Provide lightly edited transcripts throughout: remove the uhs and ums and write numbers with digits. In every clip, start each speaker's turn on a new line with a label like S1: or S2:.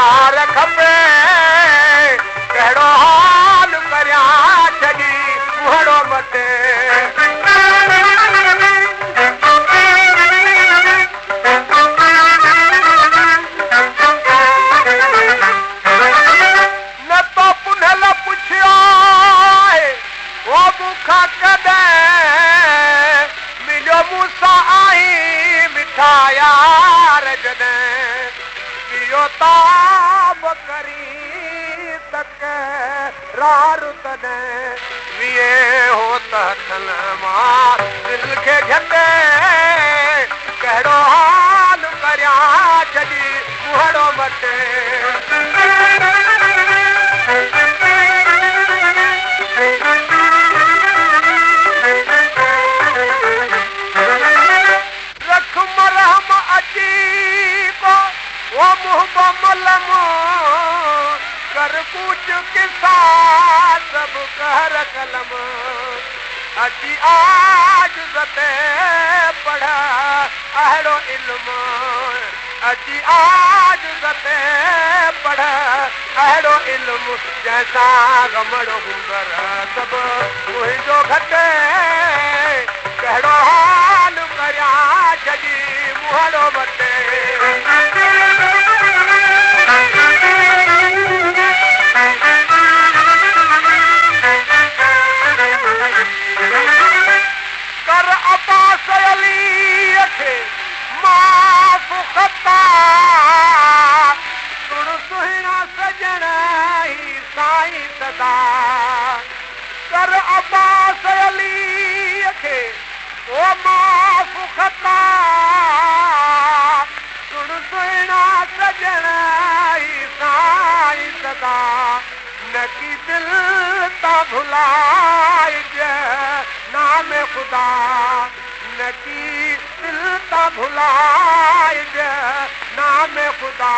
S1: यार खपे कहिड़ो हाल करिया छॾी मुहड़ो मटे न तो पुनल पुछियो वो मूंखां कॾहिं मिलियो मूंसां आई मिठा यार जॾहिं पियो ताब करी तक रार तॾहिं विए हो त हथन मां दिलि खे झटे कहिड़ो हाल करिया छॾी मुहड़ो मटे रख मरहम अची को वो मुंह मलम कर पूछ किसा सब कहर कलम अची आज सते पढ़ा अहिड़ो इल्म अची आज सते पढ़ा अहिड़ो इल्म जंहिंसां गमड़ो हुंदर सभु मुंहिंजो घटे कहिड़ो हाल करिया छॾी मुहड़ो मटे कर अब्बास अलीअ खे माफ़ खता सुण सुहिणा सजण ई साईं सदा कर अब्बास अलीअ खे ओ माफ़ खता सुण सुहिणा सजण ई साईं सदा न की दिल ता भुलाइज नाम खुदा न की दिल ता भुलाइज नाम खुदा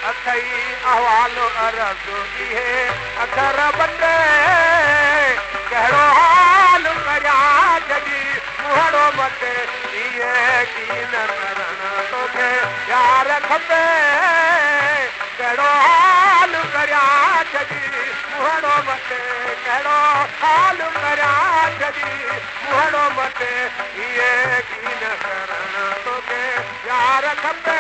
S1: अथई अहवाल अर्ज़ इहे अखर बटे कहिड़ो हाल करिया छॾी मुहड़ो मटे इहे कीन करण तोखे यार खपे कहिड़ो हाल करिया छॾी मुहड़ो मटे कहिड़ो हाल करिया छॾी मुहड़ो मटे इहे कीन करण तोखे यार खपे